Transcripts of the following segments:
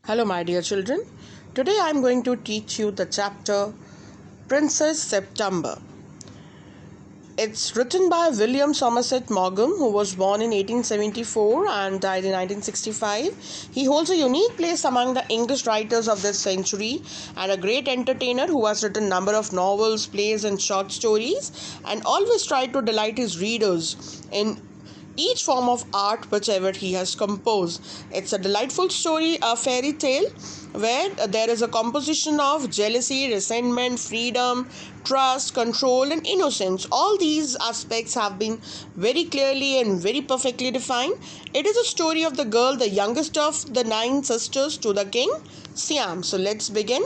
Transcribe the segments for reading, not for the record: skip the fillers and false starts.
Hello, my dear children. Today I am going to teach you the chapter Princess September. It's written by William Somerset Maugham, who was born in 1874 and died in 1965. He holds a unique place among the English writers of this century and a great entertainer who has written a number of novels, plays, and short stories, and always tried to delight his readers in each form of art whichever he has composed. It's a delightful story, a fairy tale, where there is a composition of jealousy, resentment, freedom, trust, control, and innocence. All these aspects have been very clearly and very perfectly defined. It is a story of the girl, the youngest of the 9 sisters to the king, Siam. So let's begin.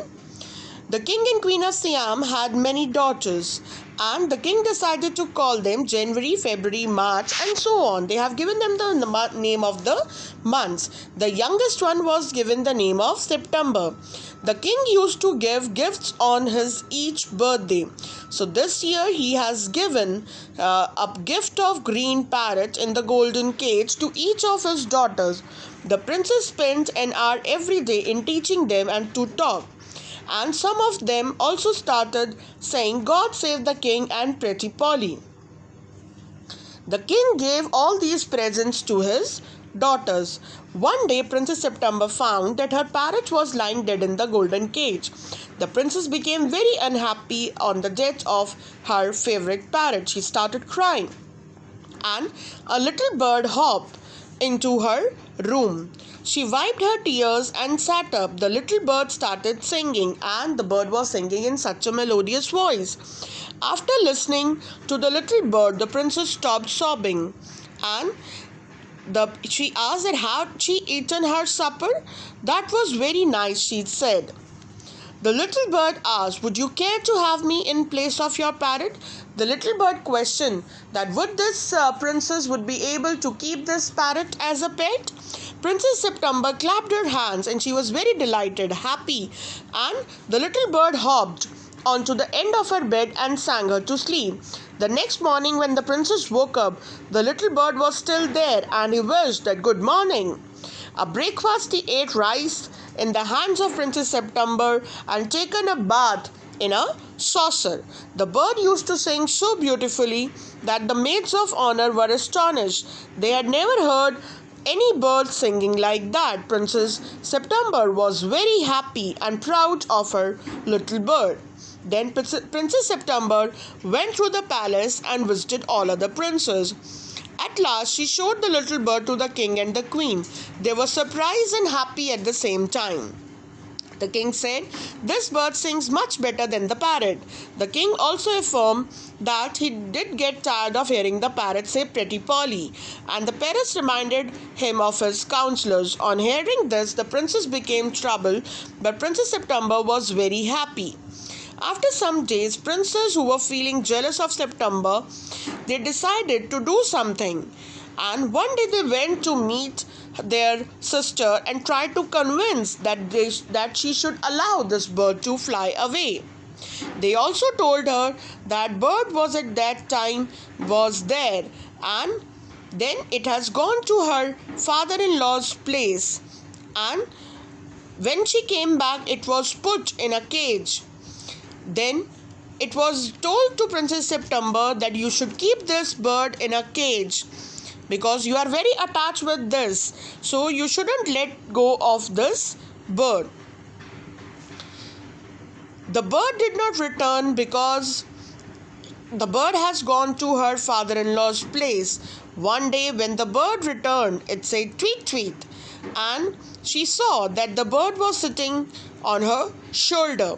The king and queen of Siam had many daughters, and the king decided to call them January, February, March, and so on. They have given them the name of the months. The youngest one was given the name of September. The king used to give gifts on his each birthday. So this year he has given a gift of green parrot in the golden cage to each of his daughters. The princess spent an hour every day in teaching them and to talk. And some of them also started saying, "God save the king and Pretty Polly." The king gave all these presents to his daughters. One day, Princess September found that her parrot was lying dead in the golden cage. The princess became very unhappy on the death of her favorite parrot. She started crying, and a little bird hopped into her room. She wiped her tears and sat up. The little bird started singing, and the bird was singing in such a melodious voice. After listening to the little bird, the princess stopped sobbing, and she asked that had she eaten her supper. "That was very nice," she said. The little bird asked, "Would you care to have me in place of your parrot?" The little bird questioned that would this princess would be able to keep this parrot as a pet. Princess September clapped her hands and she was very delighted, happy, and the little bird hopped onto the end of her bed and sang her to sleep. The next morning when the princess woke up, the little bird was still there and he wished that good morning. At breakfast he ate rice in the hands of Princess September and taken a bath in a saucer. The bird used to sing so beautifully that the maids of honor were astonished. They had never heard any bird singing like that. Princess September was very happy and proud of her little bird. Then Princess September went through the palace and visited all other princes. At last, she showed the little bird to the king and the queen. They were surprised and happy at the same time. The king said, "This bird sings much better than the parrot." The king also affirmed that he did get tired of hearing the parrot say "Pretty Polly," and the parrots reminded him of his counselors. On hearing this, the princess became troubled, but Princess September was very happy. After some days, princes who were feeling jealous of September, they decided to do something. And one day they went to meet their sister and tried to convince that she should allow this bird to fly away. They also told her that bird was at that time was there, and then it has gone to her father-in-law's place, and when she came back it was put in a cage. Then it was told to Princess September that you should keep this bird in a cage because you are very attached with this, so you shouldn't let go of this bird. The bird did not return because the bird has gone to her father-in-law's place. One day when the bird returned, it said "tweet tweet," and she saw that the bird was sitting on her shoulder.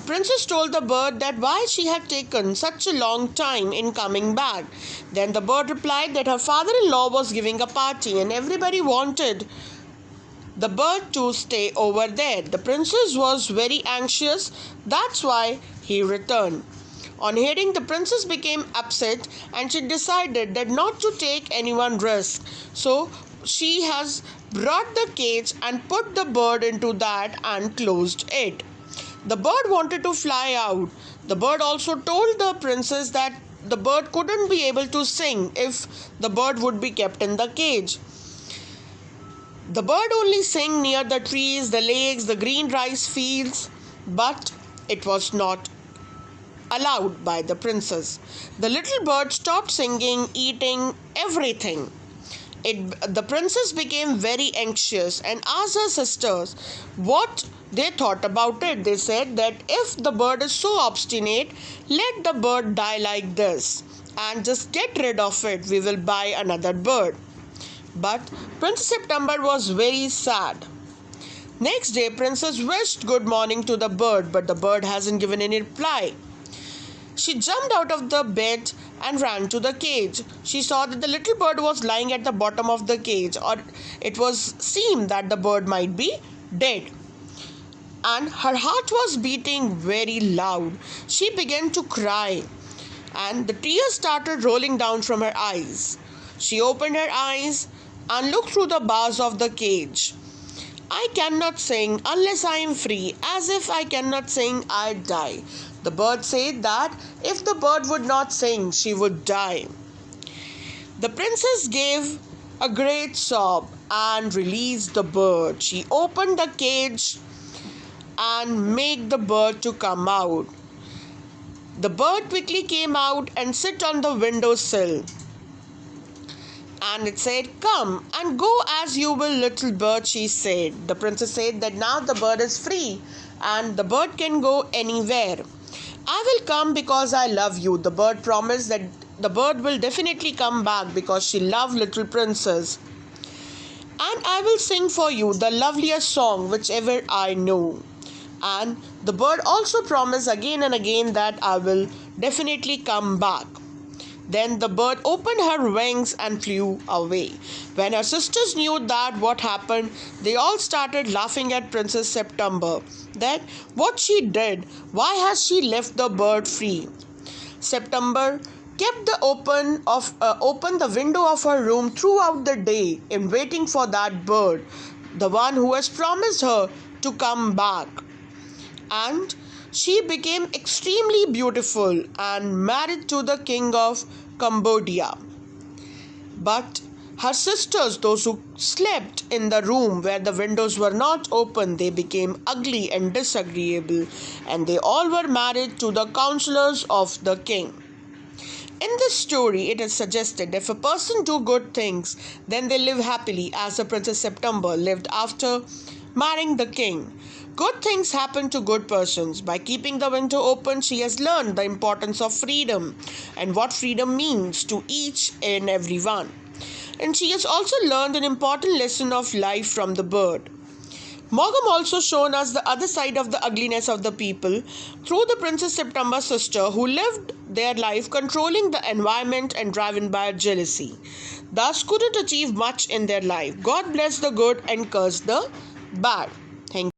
Princess told the bird that why she had taken such a long time in coming back. Then the bird replied that her father-in-law was giving a party and everybody wanted the bird to stay over there. The princess was very anxious, that's why he returned. On hearing, the princess became upset and she decided that not to take anyone risk. So she has brought the cage and put the bird into that and closed it. The bird wanted to fly out. The bird also told the princess that the bird couldn't be able to sing if the bird would be kept in the cage. The bird only sang near the trees, the lakes, the green rice fields, but it was not allowed by the princess. The little bird stopped singing, eating everything. The princess became very anxious and asked her sisters what they thought about it. They said that if the bird is so obstinate, let the bird die like this and just get rid of it. We will buy another bird. But Princess September was very sad. Next day, Princess wished good morning to the bird, but the bird hasn't given any reply. She jumped out of the bed and ran to the cage. She saw that the little bird was lying at the bottom of the cage, or it was seemed that the bird might be dead. And her heart was beating very loud. She began to cry, and the tears started rolling down from her eyes. She opened her eyes and looked through the bars of the cage. I cannot sing unless I am free. As if I cannot sing, I die. The bird said that if the bird would not sing, she would die. The princess gave a great sob and released the bird. She opened the cage and made the bird to come out. The bird quickly came out and sit on the windowsill. And it said, "Come and go as you will, little bird," she said. The princess said that now the bird is free and the bird can go anywhere. "I will come because I love you." The bird promised that the bird will definitely come back because she loved little princess. "And I will sing for you the loveliest song whichever I know." And the bird also promised again and again that I will definitely come back. Then the bird opened her wings and flew away. When her sisters knew that what happened, they all started laughing at Princess September. That what she did, why has she left the bird free? September kept open the window of her room throughout the day in waiting for that bird, the one who has promised her to come back. And she became extremely beautiful and married to the king of Cambodia. But her sisters, those who slept in the room where the windows were not open, they became ugly and disagreeable, and they all were married to the counselors of the king. In this story, it is suggested that if a person do good things, then they live happily, as the Princess September lived after marrying the king. Good things happen to good persons. By keeping the window open, she has learned the importance of freedom and what freedom means to each and every one. And she has also learned an important lesson of life from the bird. Mogam also shown us the other side of the ugliness of the people through the Princess September sister who lived their life controlling the environment and driven by jealousy. Thus couldn't achieve much in their life. God bless the good and curse the bad.